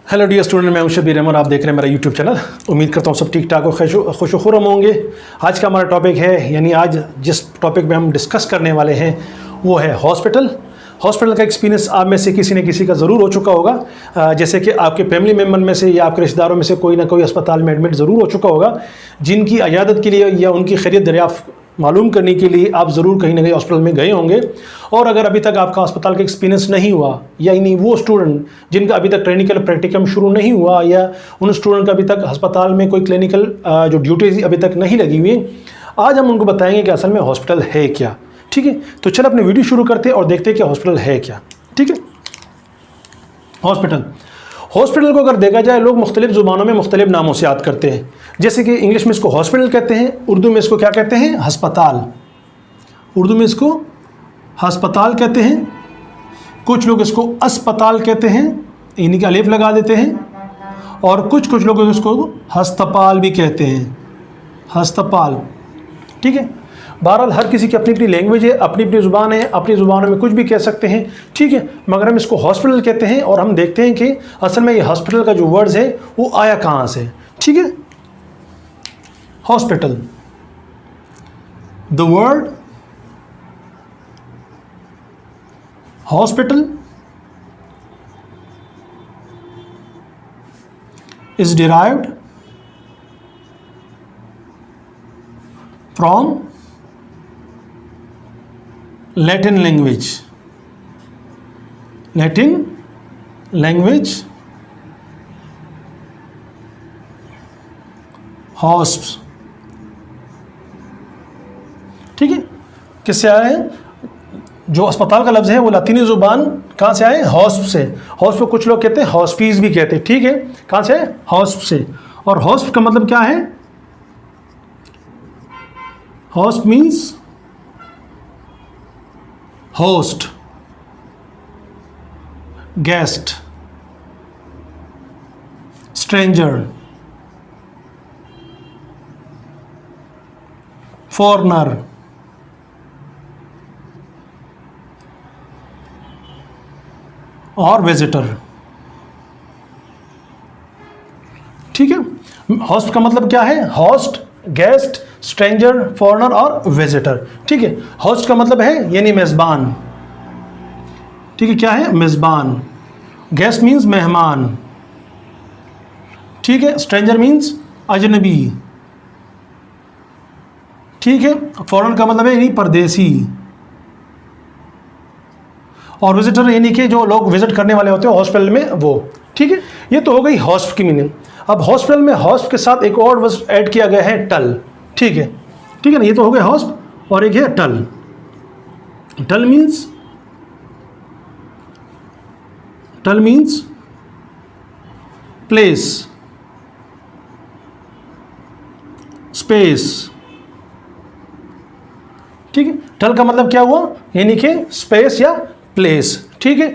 Hello dear student, मैं हूं शबीर अहमद। आप देख रहे हैं मेरा यूट्यूब चैनल। उम्मीद करता हूं सब ठीक ठाक और खुश होंगे। आज का हमारा टॉपिक है, यानी आज जिस टॉपिक में हम डिस्कस करने वाले हैं वो है हॉस्पिटल। हॉस्पिटल का एक्सपीरियंस आप में से किसी न किसी का ज़रूर हो चुका होगा। जैसे कि आपके फैमिली मेम्बर में से या आपके रिश्तेदारों में से कोई ना कोई अस्पताल में एडमिट ज़रूर हो चुका होगा, जिनकी इयादत के लिए या उनकी खैरियत दरियाफ़्त मालूम करने के लिए आप ज़रूर कहीं ना कहीं हॉस्पिटल में गए होंगे। और अगर अभी तक आपका अस्पताल का एक्सपीरियंस नहीं हुआ, यानी वो स्टूडेंट जिनका अभी तक क्लिनिकल प्रैक्टिकम शुरू नहीं हुआ, या उन स्टूडेंट का अभी तक अस्पताल में कोई क्लिनिकल जो ड्यूटीज़ अभी तक नहीं लगी हुई, आज हम उनको बताएंगे कि असल में हॉस्पिटल है क्या। ठीक है, तो चलो अपनी वीडियो शुरू करते हैं और देखते हैं कि हॉस्पिटल है क्या। ठीक है, हॉस्पिटल को अगर देखा जाए, लोग मुख्तलिफ ज़ुबानों में मुख्तलिफ नामों से याद करते हैं। जैसे कि इंग्लिश में इसको हॉस्पिटल कहते हैं, उर्दू में इसको क्या कहते हैं, अस्पताल। उर्दू में इसको अस्पताल कहते हैं, कुछ लोग इसको अस्पताल कहते हैं, इन्हीं का अलिफ लगा देते हैं, और कुछ लोग इसको हस्तपाल भी कहते हैं, हस्तपाल। ठीक है, बहरहाल हर किसी की अपनी अपनी लैंग्वेज है, अपनी अपनी ज़ुबान है, अपनी ज़ुबानों में कुछ भी कह सकते हैं। ठीक है, मगर हम इसको हॉस्पिटल कहते हैं और हम देखते हैं कि असल में ये हॉस्पिटल का जो वर्ड्स है वो आया कहाँ से। ठीक है, hospital, the word hospital is derived from Latin language, हॉस्प। ठीक है, किससे आया है? जो अस्पताल का लफ्ज़ है वो लातीनी ज़ुबान कहाँ से आए? हॉस्प से। हॉस्प को कुछ लोग कहते हैं हॉस्पीस भी कहते हैं। ठीक है, कहाँ से? हॉस्प से। और हॉस्प का मतलब क्या है? हॉस्प means host, guest, stranger, foreigner, और विजिटर। ठीक है, होस्ट का मतलब क्या है? होस्ट, गेस्ट, स्ट्रेंजर, फॉरनर और विजिटर। ठीक है, होस्ट का मतलब है यानी मेज़बान। ठीक है, क्या है? मेज़बान। गेस्ट मीन्स मेहमान। ठीक है, स्ट्रेंजर मीन्स अजनबी। ठीक है, फॉरेन का मतलब है यानी परदेसी, और विजिटर यानी कि जो लोग विजिट करने वाले होते हैं हॉस्पिटल में, वो। ठीक है, ये तो हो गई हॉस्प की मीनिंग। अब हॉस्पिटल में हॉस्प के साथ एक और वर्ड ऐड किया गया है, टल। ठीक है ना, ये तो हो गया हॉस्प, और एक है टल। टल मीन्स प्लेस, स्पेस। ठीक है, टल का मतलब क्या हुआ? यानी कि स्पेस या प्लेस। ठीक है,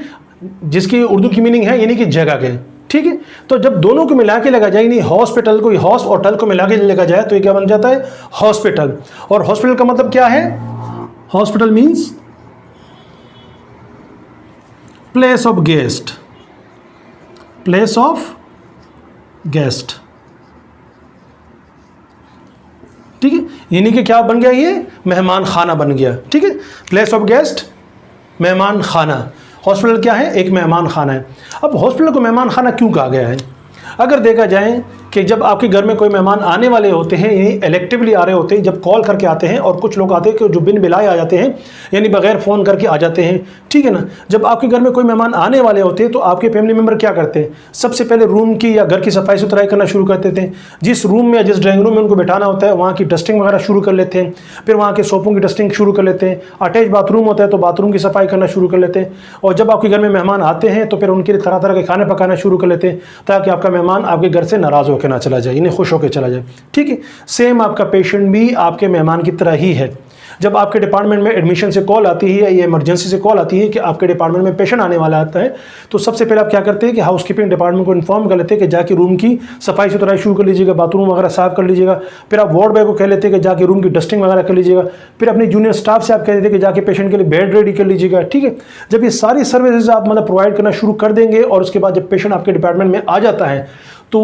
जिसकी उर्दू की मीनिंग है यानी कि जगह के। ठीक है, तो जब दोनों को मिला के लगा जाए, यानी हॉस्पिटल को, हॉस और टल को मिला के लगा जाए, तो ये क्या बन जाता है? हॉस्पिटल। और हॉस्पिटल का मतलब क्या है? Hospital means place of guest, place of guest. ठीक है, यानी कि क्या बन गया? ये मेहमान खाना बन गया। ठीक है, प्लेस ऑफ गेस्ट, मेहमान खाना। हॉस्पिटल क्या है? एक मेहमान खाना है। अब हॉस्पिटल को मेहमान खाना क्यों कहा गया है? अगर देखा जाए कि जब आपके घर में कोई मेहमान आने वाले होते हैं, यानी इलेक्टिवली आ रहे होते हैं, जब कॉल करके आते हैं, और कुछ लोग आते हैं कि जो बिन बुलाए आ जाते हैं, यानी बगैर फ़ोन करके आ जाते हैं। ठीक है ना, जब आपके घर में कोई मेहमान आने वाले होते हैं तो आपके फैमिली मेम्बर क्या करते हैं? सबसे पहले रूम की या घर की सफाई सुथराई करना शुरू कर देते हैं। जिस रूम में या जिस ड्राइंग रूम में उनको बैठाना होता है, वहाँ की डस्टिंग वगैरह शुरू कर लेते हैं। फिर वहाँ के सोपों की डस्टिंग शुरू कर लेते हैं। अटैच बाथरूम होता है तो बाथरूम की सफाई करना शुरू कर लेते हैं। और जब आपके घर में मेहमान आते हैं तो फिर उनके लिए तरह तरह के खाने पकाना शुरू कर लेते हैं, ताकि आपका मेहमान आपके घर से नाराज़ होकर ना चला जाए, यानी खुश होकर चला जाए। ठीक है, सेम आपका पेशेंट भी आपके मेहमान की तरह ही है। जब आपके डिपार्टमेंट में एडमिशन से कॉल आती है या इमरजेंसी से कॉल आती है कि आपके डिपार्टमेंट में पेशेंट आने वाला आता है, तो सबसे पहले आप क्या करते हैं कि हाउसकीपिंग डिपार्टमेंट को इन्फॉर्म कर लेते हैं कि जाके रूम की सफाई सुथराई शुरू कर लीजिएगा, बाथरूम वगैरह साफ कर लीजिएगा। फिर आप वार्ड बॉय को कह लेते हैं कि जाके रूम की डस्टिंग वगैरह कर लीजिएगा। फिर अपने जूनियर स्टाफ से आप कह देते हैं कि जाके पेशेंट के लिए बेड रेडी कर लीजिएगा। ठीक है, जब ये सारी सर्विसेज आप मतलब प्रोवाइड करना शुरू कर देंगे और उसके बाद जब पेशेंट आपके डिपार्टमेंट में आ जाता है तो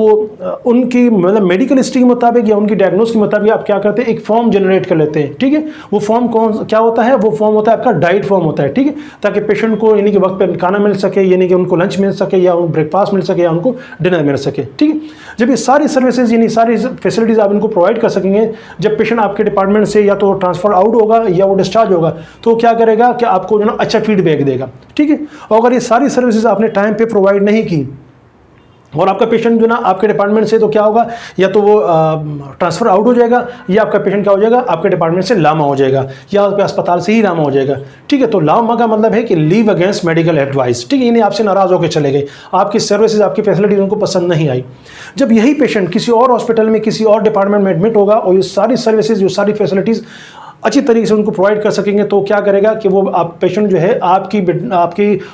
उनकी मतलब मेडिकल हिस्ट्री के मुताबिक या उनकी डायग्नोस के मुताबिक आप क्या करते हैं, एक फॉर्म जनरेट कर लेते हैं। ठीक है, वो फॉर्म क्या होता है, वो फॉर्म होता है आपका डाइट फॉर्म होता है। ठीक है, ताकि पेशेंट को यानी कि वक्त पर खाना मिल सके, यानी कि उनको लंच मिल सके या ब्रेकफास्ट मिल सके या उनको डिनर मिल सके। ठीक है, जब ये सारी सर्विसेज यानी सारी फैसिलिटीज़ आप इनको प्रोवाइड कर सकेंगे, जब पेशेंट आपके डिपार्टमेंट से या तो ट्रांसफर आउट होगा या वो डिस्चार्ज होगा, तो क्या करेगा कि आपको जो ना अच्छा फीडबैक देगा। ठीक है, और अगर ये सारी सर्विसेज आपने टाइम पे प्रोवाइड नहीं की और आपका पेशेंट जो ना आपके डिपार्टमेंट से तो क्या होगा, या तो वो ट्रांसफ़र आउट हो जाएगा या आपका पेशेंट क्या हो जाएगा, आपके डिपार्टमेंट से लामा हो जाएगा या आपके अस्पताल से ही लामा हो जाएगा। ठीक है, तो लामा का मतलब है कि लीव अगेंस्ट मेडिकल एडवाइस। ठीक है, यानी आपसे नाराज़ होकर चले गए, आपकी सर्विसेज आपकी फैसिलिटीज उनको पसंद नहीं आई। जब यही पेशेंट किसी और हॉस्पिटल में किसी और डिपार्टमेंट में एडमिट होगा और ये सारी सर्विसेज ये सारी फैसिलिटीज़ अच्छी तरीके से उनको प्रोवाइड कर सकेंगे, तो क्या करेगा कि वो आप पेशेंट जो है आपकी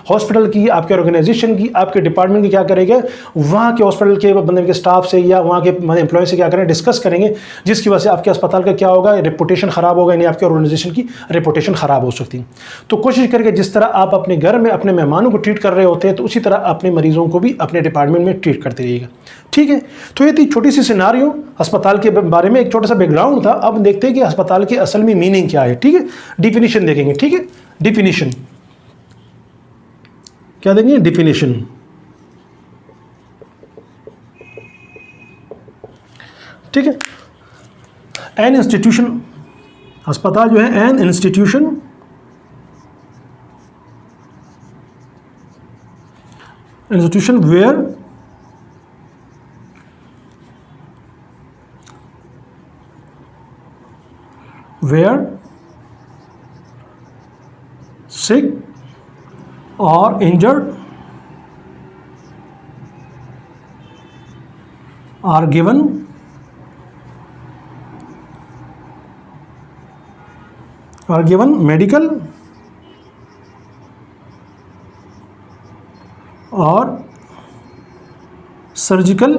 हॉस्पिटल की, आपके ऑर्गेनाइजेशन की, आपके डिपार्टमेंट की क्या करेंगे, वहाँ के हॉस्पिटल के बंदे के स्टाफ से या वहाँ के एम्प्लॉय से क्या करेंगे, डिस्कस करेंगे, जिसकी वजह से आपके अस्पताल का क्या होगा, रेपुटेशन ख़राब होगा, यानी आपके ऑर्गेनाइजेशन की रेपुटेशन ख़राब हो सकती है। तो कोशिश करके जिस तरह आप अपने घर में अपने मेहमानों को ट्रीट कर रहे होते हैं, तो उसी तरह अपने मरीज़ों को भी अपने डिपार्टमेंट में ट्रीट करते रहिएगा। ठीक है, तो ये थी छोटी सी सिनारियो अस्पताल के बारे में, एक छोटा सा बैकग्राउंड था। अब देखते हैं कि अस्पताल की असल में मीनिंग क्या है। ठीक है, डिफिनीशन देखेंगे। ठीक है, डिफिनीशन क्या देंगे, डिफिनीशन। ठीक है, एन इंस्टीट्यूशन, अस्पताल जो है an institution where sick or injured are given medical or surgical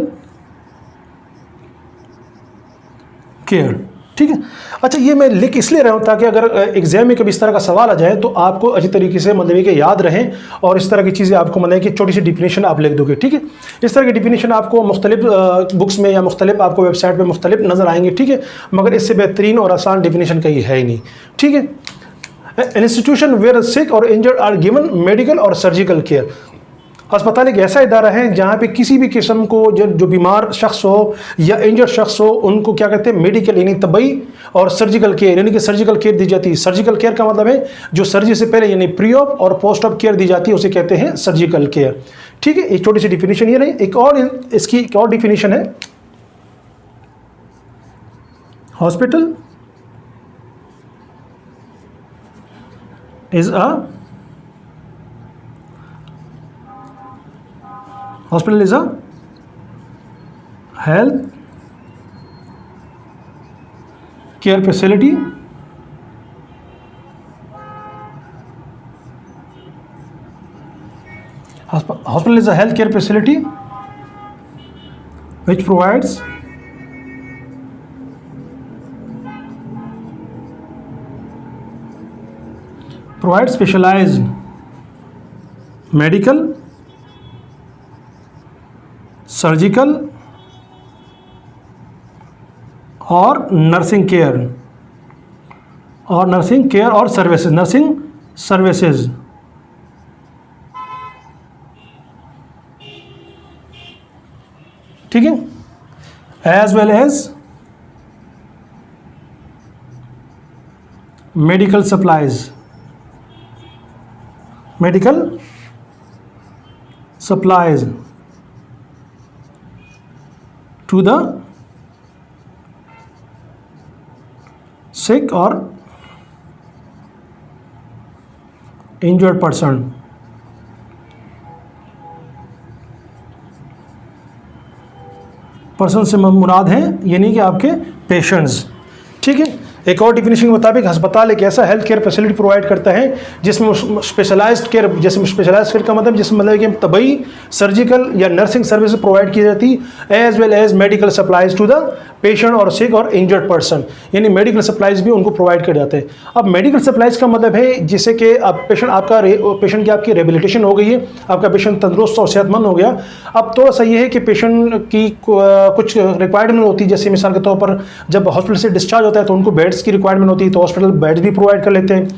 care. ठीक है, अच्छा ये मैं लिख इसलिए रहा हूँ ताकि अगर एग्जाम में कभी इस तरह का सवाल आ जाए तो आपको अच्छी तरीके से मतलब कि याद रहें और इस तरह की चीज़ें आपको मतलब कि छोटी सी डिफिनेशन आप लिख दोगे। ठीक है, इस तरह की डिफिनेशन आपको मुख्तलिफ बुक्स में या मुख्तलिफ आपको वेबसाइट पे मुख्तलिफ नज़र आएंगे। ठीक है, मगर इससे बेहतरीन और आसान डिफिनेशन कहीं है ही नहीं। ठीक है, इंस्टीट्यूशन वेयर सिक और इंजर्ड आर गिवन मेडिकल और सर्जिकल केयर। अस्पताल एक ऐसा इदारा है जहाँ पे किसी भी किस्म को जो बीमार शख्स हो या इंजर्ड शख्स हो, उनको क्या कहते हैं, मेडिकल यानी तबई और सर्जिकल केयर यानी कि सर्जिकल केयर दी जाती है। सर्जिकल केयर का मतलब है जो सर्जरी से पहले यानी प्री ऑप और पोस्ट ऑप केयर दी जाती है, उसे कहते हैं सर्जिकल केयर। ठीक है, एक छोटी सी डिफिनीशन ये रही। एक और इसकी एक और डिफिनीशन है, hospital is a Hospital is a health care facility Hospital is a health care facility which provides specialized medical, surgical और नर्सिंग केयर और सर्विसेज ठीक है, as well as medical supplies to the sick or injured person। Person से मुराद हैं यानी कि आपके पेशेंट्स। ठीक है, एक और डिफिनेशन के मुताबिक अस्पताल एक ऐसा हेल्थ केयर फैसिलिटी प्रोवाइड करता है जिसमें स्पेशलाइज्ड केयर, जैसे स्पेशलाइज्ड केयर का मतलब जिसमें मतलब कि तबई, सर्जिकल या नर्सिंग सर्विस प्रोवाइड की जाती as well as medical supplies to the patient और सिक और इंजर्ड पर्सन, यानी मेडिकल सप्लाइज भी उनको प्रोवाइड कर जाते हैं। अब मेडिकल सप्लाइज का मतलब है जिससे कि अब पेशेंट की आपकी रिहेबिलिटेशन हो गई है, आपका पेशेंट तंदुरुस्त और सेहतमंद हो गया। अब थोड़ा सा ये है कि पेशेंट की कुछ रिक्वायरमेंट होती है, जैसे मिसाल के तौर पर जब हॉस्पिटल से डिस्चार्ज होता है तो उनको बेड्स की रिक्वायरमेंट होती है, तो हॉस्पिटल बेड्स भी प्रोवाइड कर लेते हैं।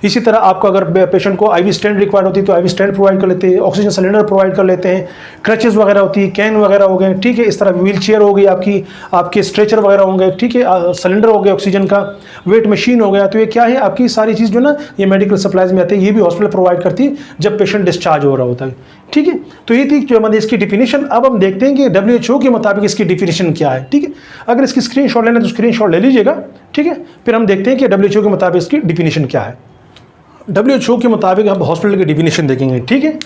इसी तरह आपको अगर पेशेंट को आईवी स्टैंड रिक्वायर्ड होती है तो आईवी स्टैंड प्रोवाइड कर लेते हैं, ऑक्सीजन सिलेंडर प्रोवाइड कर लेते हैं, क्रचेस वगैरह होती है, कैन वगैरह हो गए, ठीक है। इस तरह व्हील चेयर हो गई आपके स्ट्रेचर वगैरह होंगे, ठीक है, सिलेंडर हो गया ऑक्सीजन का, वेट मशीन हो गया। तो ये क्या है, आपकी सारी चीज़ जो ना ये मेडिकल सप्लाइज में आती है, ये भी हॉस्पिटल प्रोवाइड करती है जब पेशेंट डिस्चार्ज हो रहा होता है, ठीक है। तो ये थी जो मतलब इसकी डिफिनेशन। अब हम देखते हैं कि WHO के मुताबिक इसकी डिफिनेशन क्या है, ठीक है। अगर इसकी स्क्रीनशॉट लेना तो स्क्रीनशॉट ले लीजिएगा, ठीक है। फिर हम देखते हैं कि WHO के मुताबिक इसकी डिफिनेशन क्या है। WHO के मुताबिक हम हॉस्पिटल की डिफिनेशन देखेंगे, ठीक है।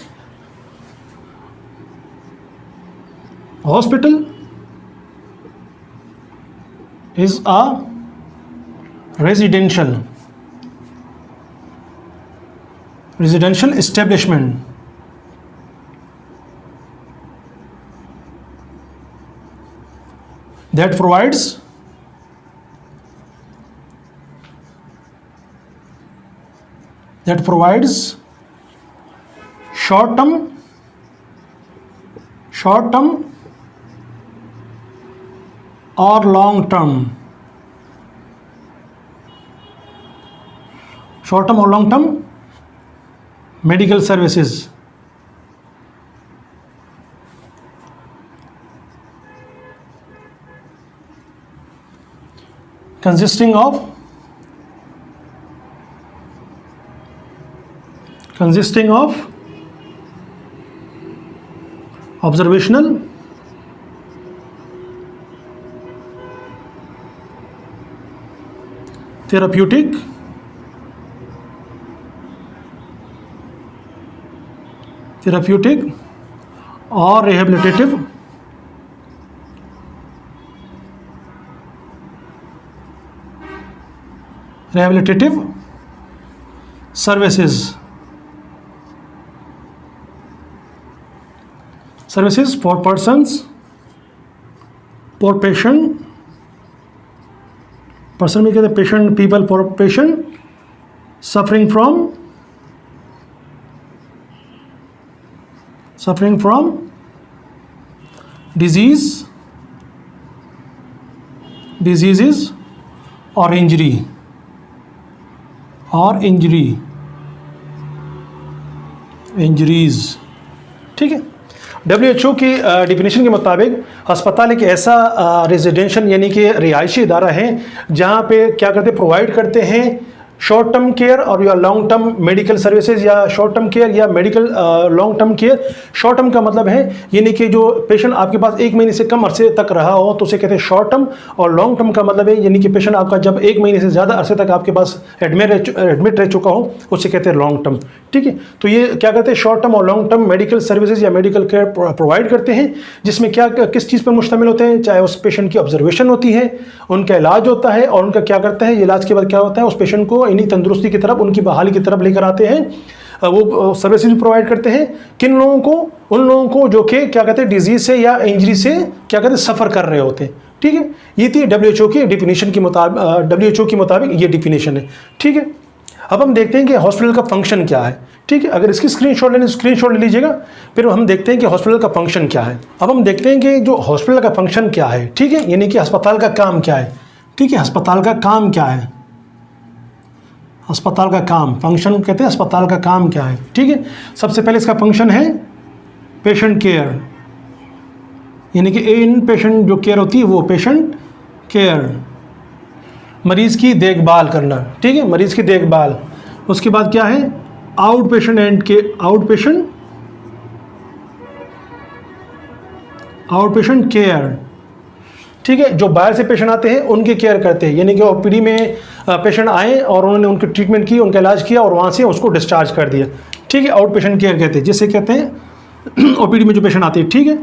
Hospital is a residential establishment that provides short-term or long-term medical services consisting of observational, therapeutic, or rehabilitative services for persons, for patient, person में कहते हैं patient, people, for patient suffering from diseases or injuries, ठीक है। WHO की definition के मुताबिक अस्पताल एक ऐसा रेजिडेंशियल यानी कि रिहायशी इदारा है जहाँ पे क्या करते प्रोवाइड करते हैं शॉर्ट टर्म केयर और या लॉन्ग टर्म मेडिकल सर्विसेज, या शॉर्ट टर्म केयर या medical long term care. Short term का मतलब है यानी कि जो पेशेंट आपके पास 1 महीने से कम अरसे तक रहा हो तो उसे कहते हैं शॉर्ट टर्म, और लॉन्ग टर्म का मतलब है यानी कि पेशेंट आपका जब 1 महीने से ज़्यादा अरसे तक आपके पास एडमिट रह चुका हो उसे कहते हैं लॉन्ग टर्म, ठीक है। तो ये क्या कहते हैं शॉर्ट टर्म और लॉन्ग टर्म मेडिकल सर्विसेज या मेडिकल केयर प्रोवाइड करते हैं, जिसमें क्या किस चीज़ पर मुश्तमिल होते हैं, चाहे उस पेशेंट की ऑब्जर्वेशन होती है, उनका इलाज होता है, और उनका क्या करता है इलाज के बाद क्या होता है उस पेशेंट को यानी तंदुरुस्ती की तरफ, उनकी बहाली की तरफ लेकर आते हैं। वो सर्विसेज भी प्रोवाइड करते हैं किन लोगों को, उन लोगों को जो कि क्या कहते हैं डिजीज से या इंजरी से क्या कहते हैं सफ़र कर रहे होते हैं, ठीक है। ये थी WHO की डिफिनेशन के मुताबिक, WHO के मुताबिक ये डिफिनेशन है, ठीक है। अब हम देखते हैं कि हॉस्पिटल का फंक्शन क्या है, ठीक है। अगर इसकी स्क्रीनशॉट लेने स्क्रीनशॉट ले लीजिएगा, फिर हम देखते हैं कि हॉस्पिटल का फंक्शन क्या है। अब हम देखते हैं कि जो हॉस्पिटल का फंक्शन क्या है, ठीक है, यानी कि अस्पताल का काम क्या है, ठीक है। अस्पताल का काम क्या है, अस्पताल का काम, फंक्शन कहते हैं अस्पताल का काम क्या है, ठीक है। सबसे पहले इसका फंक्शन है पेशेंट केयर, यानी कि इन पेशेंट जो केयर होती है वो पेशेंट केयर, मरीज़ की देखभाल करना, ठीक है, मरीज़ की देखभाल। उसके बाद क्या है आउट पेशेंट एंड के आउट पेशेंट केयर, ठीक है। जो बाहर से पेशेंट आते हैं उनकी केयर करते हैं, यानी कि OPD में पेशेंट आए और उन्होंने उनकी ट्रीटमेंट की, उनका इलाज किया और वहाँ से उसको डिस्चार्ज कर दिया, ठीक है। आउट पेशेंट केयर कहते हैं, जिससे कहते हैं OPD में जो पेशेंट आते हैं, ठीक है।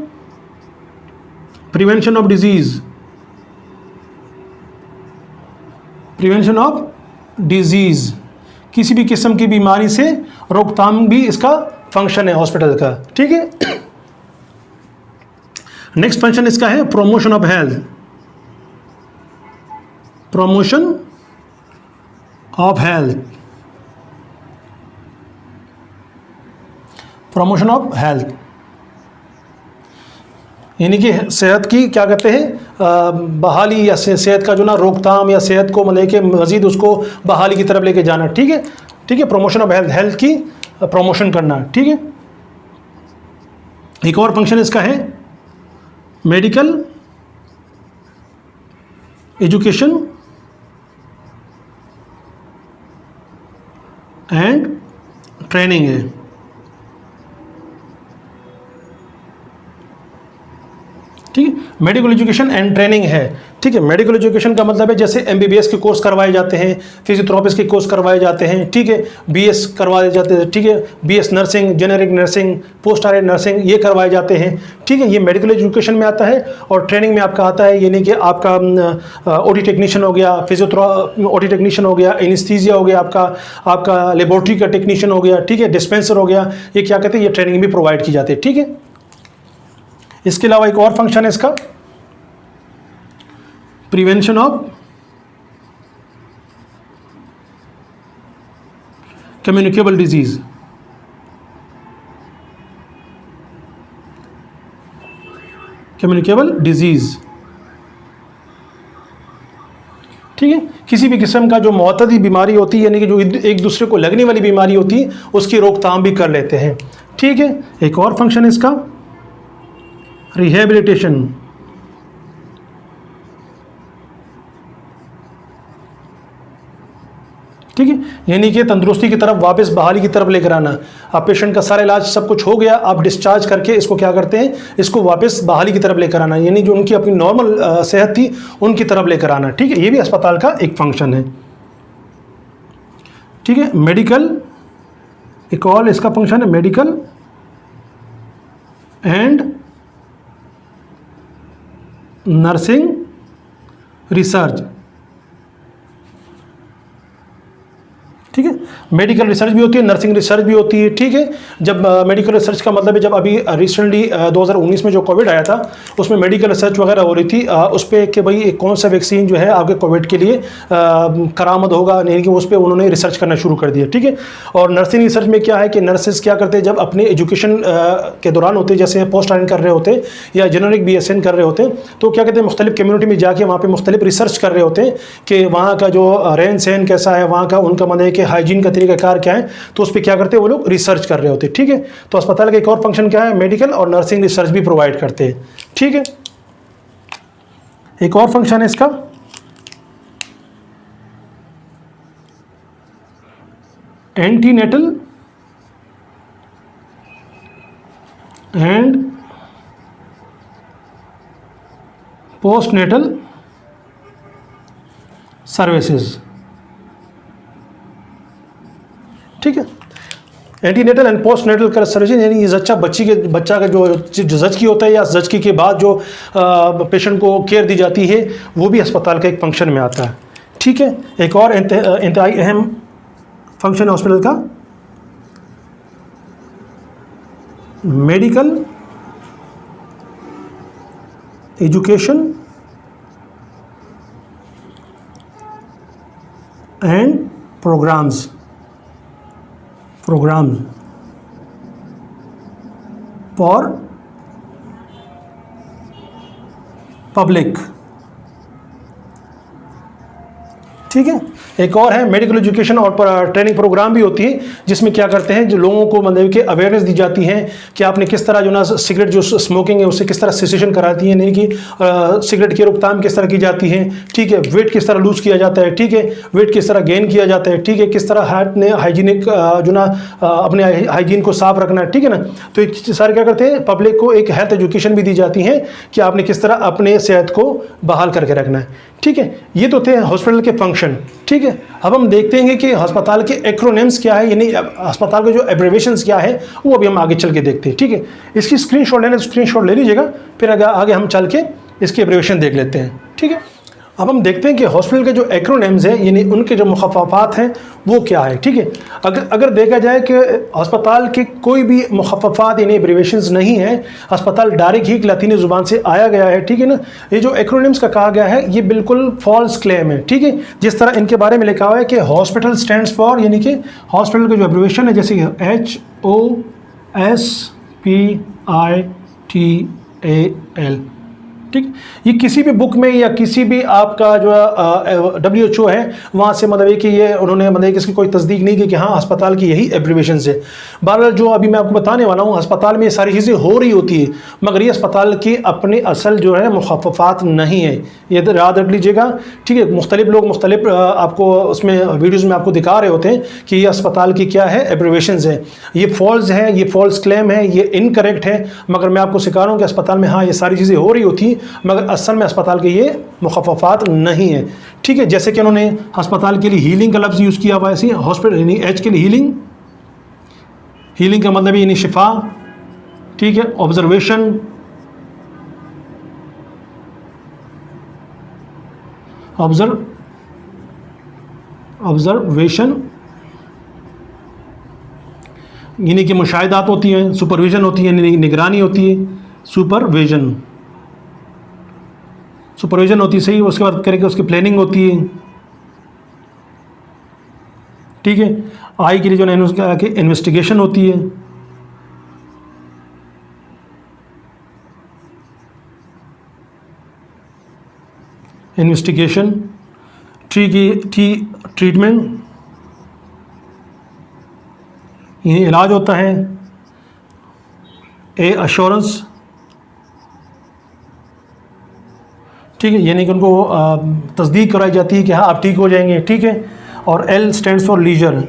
Prevention of disease, prevention of disease, किसी भी किस्म की बीमारी से रोकथाम भी इसका फंक्शन है हॉस्पिटल का, ठीक है। नेक्स्ट फंक्शन इसका है promotion of health, promotion of health, promotion of health, यानी कि सेहत की क्या कहते हैं बहाली या सेहत का जो ना रोकथाम या सेहत को लेके मज़ीद उसको बहाली की तरफ लेके जाना, ठीक है, ठीक है। प्रमोशन ऑफ हेल्थ, हेल्थ की प्रमोशन करना, ठीक है। एक और फंक्शन इसका है मेडिकल एजुकेशन एंड ट्रेनिंग है, ठीक है। मेडिकल एजुकेशन एंड ट्रेनिंग है, ठीक है। मेडिकल एजुकेशन का मतलब है जैसे एमबीबीएस के कोर्स करवाए जाते हैं, फिजियोथेरेपिस्ट के कोर्स करवाए जाते हैं, ठीक है, बीएस करवाए जाते हैं, ठीक है, BS nursing, generic nursing, post R nursing ये करवाए जाते हैं, ठीक है। ये मेडिकल एजुकेशन में आता है। और ट्रेनिंग में आपका आता है यानी कि आपका ओटी टेक्नीशियन हो गया, फिजियोथेरेपी ओटी टेक्नीशियन हो गया, एनेस्थीसिया हो गया, आपका लेबोरेटरी का टेक्नीशियन हो गया, ठीक है, डिस्पेंसर हो गया, ये क्या कहते हैं, ये ट्रेनिंग भी प्रोवाइड की जाती है, ठीक है। इसके अलावा एक और फंक्शन है इसका prevention of communicable disease, communicable disease, ठीक है। किसी भी किस्म का जो मुअत्तदी बीमारी होती है यानी कि जो एक दूसरे को लगने वाली बीमारी होती है उसकी रोकथाम भी कर लेते हैं, ठीक है। एक और फंक्शन इसका रिहेबिलिटेशन, ठीक है, यानी कि तंदुरुस्ती की तरफ वापस बहाली की तरफ लेकर आना। आप पेशेंट का सारा इलाज सब कुछ हो गया, आप डिस्चार्ज करके इसको क्या करते हैं, इसको वापस बहाली की तरफ लेकर आना, यानी जो उनकी अपनी नॉर्मल सेहत थी उनकी तरफ लेकर आना, ठीक है। ये भी अस्पताल का एक फंक्शन है, ठीक है। मेडिकल, एक और इसका फंक्शन है मेडिकल एंड नर्सिंग रिसर्च, ठीक है। मेडिकल रिसर्च भी होती है, नर्सिंग रिसर्च भी होती है, ठीक है। जब मेडिकल रिसर्च का मतलब है जब अभी रिसेंटली 2019 में जो कोविड आया था उसमें मेडिकल रिसर्च वगैरह हो रही थी उस पर कि भाई कौन सा वैक्सीन जो है आपके कोविड के लिए करामद होगा, यानी कि उस पर उन्होंने रिसर्च करना शुरू कर दिया, ठीक है। और नर्सिंग रिसर्च में क्या है कि नर्सेज क्या करते हैं जब अपने एजुकेशन के दौरान होते जैसे पोस्ट आर्न कर रहे होते या जेनरिक BSN कर रहे होते तो क्या कहते हैं मुख्तलिफ कम्युनिटी में जाके वहाँ पर मुख्तलिफ रिसर्च कर रहे होते हैं कि वहाँ का जो रहन सहन कैसा है, वहाँ का उनका मतलब कि हाइजीन का तरीकाकार क्या है, तो उस पर क्या करते हैं वो लोग रिसर्च कर रहे होते हैं, ठीक है। तो अस्पताल का एक और फंक्शन क्या है, मेडिकल और नर्सिंग रिसर्च भी प्रोवाइड करते हैं, ठीक है। एक और फंक्शन है इसका एंटीनेटल एंड पोस्टनेटल सर्विसेज, ठीक है। एंटीनेटल एंड पोस्टनेटल का सर्विस यानी बच्चा का जो जचकी होता है या जचकी के बाद जो पेशेंट को केयर दी जाती है वो भी अस्पताल का एक फंक्शन में आता है, ठीक है। एक और इंतहाई अहम फंक्शन है हॉस्पिटल का medical education and programs for public, ठीक है। एक और है मेडिकल एजुकेशन और ट्रेनिंग प्रोग्राम भी होती है जिसमें क्या करते हैं जो लोगों को मतलब कि अवेयरनेस दी जाती है कि आपने किस तरह जो ना सिगरेट जो स्मोकिंग है उससे किस तरह सेसेशन कराती है, नहीं कि सिगरेट की रोकथाम किस तरह की जाती है, ठीक है। वेट किस तरह लूज किया जाता है, ठीक है। वेट किस तरह गेन किया जाता है, ठीक है। किस तरह हाइजीनिक जो ना अपने हाइजीन को साफ रखना है, ठीक है ना। तो एक सारे क्या करते हैं पब्लिक को एक हेल्थ एजुकेशन भी दी जाती है कि आपने किस तरह अपने सेहत को बहाल करके रखना है, ठीक है। ये तो थे हॉस्पिटल के फंक्शन, ठीक है। अब हम देखते हैं कि अस्पताल के एक्रोनिम्स क्या है, यानी अस्पताल के जो एब्रिविएशंस क्या है वो अभी हम आगे चल के देखते हैं, ठीक है। इसकी स्क्रीनशॉट लेना, स्क्रीनशॉट ले लीजिएगा, फिर आगे हम चल के इसके एब्रिविएशन देख लेते हैं, ठीक है। अब हम देखते हैं कि हॉस्पिटल के जो एक्रोनिम्स हैं यानी उनके जो मुखफ़फ़ात हैं वो क्या है। ठीक है, अगर देखा जाए कि अस्पताल के कोई भी मुखफ़्फ़ात यानी एब्रीवेशंस नहीं है, अस्पताल डायरेक्ट ही लातीनी ज़ुबान से आया गया है। ठीक है ना, ये जो एक्रोनिम्स का कहा गया है ये बिल्कुल फॉल्स क्लेम है। ठीक है, जिस तरह इनके बारे में लिखा हुआ है कि हॉस्पिटल स्टैंड्स फॉर, यानी कि हॉस्पिटल का जो एब्रीवेशन है जैसे HOSPITAL, ठीक, ये किसी भी बुक में या किसी भी आपका जो WHO है वहाँ से मतलब कि ये उन्होंने मतलब कि इसकी कोई तस्दीक नहीं की कि हाँ अस्पताल की यही एब्रीवेशन है। बहरहाल जो अभी मैं आपको बताने वाला हूँ, अस्पताल में ये सारी चीज़ें हो रही होती है मगर ये अस्पताल की अपनी असल जो है मुखफ़्फ़ात नहीं है, ये याद रख लीजिएगा। ठीक है, मुख्तलिफ लोग मुख्तलिफ आपको उसमें वीडियोज़ में आपको दिखा रहे होते हैं कि ये अस्पताल की क्या है एब्रीवेशन है। ये फॉल्स है, ये फॉल्स क्लेम है, ये इनकरेक्ट है। मगर मैं आपको सिखा रहा हूँ कि अस्पताल में हाँ ये सारी चीज़ें हो रही होती हैं मगर असल में अस्पताल के ये मुखफ़्फ़ात नहीं है। ठीक है, जैसे कि उन्होंने अस्पताल के लिए हीलिंग का लफ्ज़ यूज़ किया हुआ है, ऐसे हॉस्पिटल यानी एच के लिए हीलिंग का मतलब यानी शिफा। ठीक है, ऑब्जर्वेशन, ऑब्जर्वेशन यानी कि मुशाहिदात होती हैं, सुपरविज़न होती है, निगरानी होती है, सुपरविज़न होती है, सही। उसके बाद करके उसकी प्लानिंग होती है। ठीक है, आई के लिए जो है उसका इन्वेस्टिगेशन होती है। इन्वेस्टिगेशन, ट्रीटमेंट ये इलाज होता है। एश्योरेंस, ठीक है, यानी कि उनको तस्दीक कराई जाती है कि हाँ आप ठीक हो जाएंगे। ठीक है, और एल स्टैंड्स फॉर लीजर,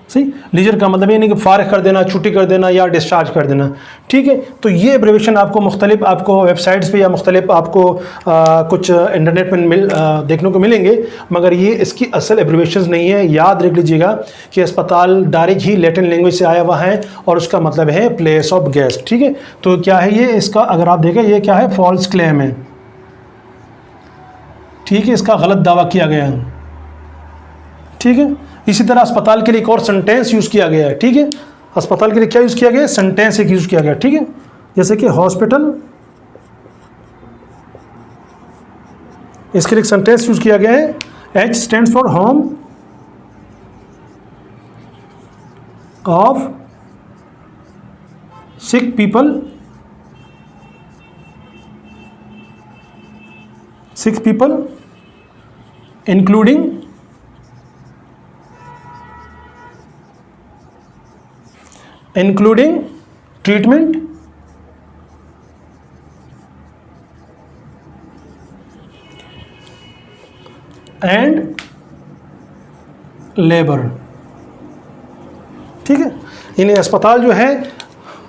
सही। लीजर का मतलब ये नहीं कि फारिग कर देना, छुट्टी कर देना या डिस्चार्ज कर देना। ठीक है, तो ये एब्रीवेशन आपको मुख्तलिफ आपको वेबसाइट्स पे या मुख्तलिफ आपको कुछ इंटरनेट पर देखने को मिलेंगे मगर ये इसकी असल एब्रीवेशन नहीं है। याद रख लीजिएगा कि अस्पताल डायरेक्ट ही लैटिन लैंग्वेज से आया हुआ है और उसका मतलब है प्लेस ऑफ गेस्ट। ठीक है, तो क्या है ये, इसका अगर आप देखें ये क्या है, फॉल्स क्लेम है। ठीक है, इसका गलत दावा किया गया है। ठीक है, इसी तरह अस्पताल के लिए एक और सेंटेंस यूज़ किया गया है। ठीक है, अस्पताल के लिए क्या यूज़ किया गया है, सेंटेंस एक यूज़ किया गया। ठीक है, जैसे कि हॉस्पिटल, इसके लिए एक सेंटेंस यूज़ किया गया है। H stands for home of sick people, including treatment and labour. ठीक है, यानी अस्पताल जो है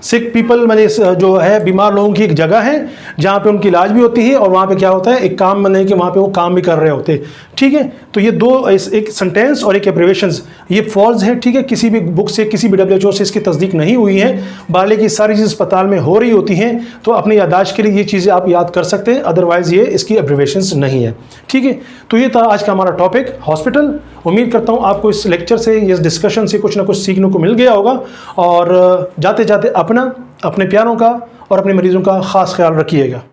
सिक पीपल मैंने जो है बीमार लोगों की एक जगह है जहाँ पे उनकी इलाज भी होती है और वहाँ पे क्या होता है, एक काम बने कि वहाँ पे वो काम भी कर रहे होते हैं। ठीक है, तो ये दो, एक सेंटेंस और एक एब्रीवेशंस, ये फॉल्स है। ठीक है, किसी भी बुक से किसी भी WHO से इसकी तस्दीक नहीं हुई है। बाले की सारी चीज़ अस्पताल में हो रही होती हैं, तो अपनी यादाश्त के लिए ये चीज़ें आप याद कर सकते हैं, अदरवाइज़ ये इसकी एब्रीवेशंस नहीं है। ठीक है, तो ये था आज का हमारा टॉपिक हॉस्पिटल। उम्मीद करता हूँ आपको इस लेक्चर से, इस डिस्कशन से कुछ ना कुछ सीखने को मिल गया होगा और जाते जाते अपने प्यारों का और अपने मरीज़ों का ख़ास ख्याल रखिएगा।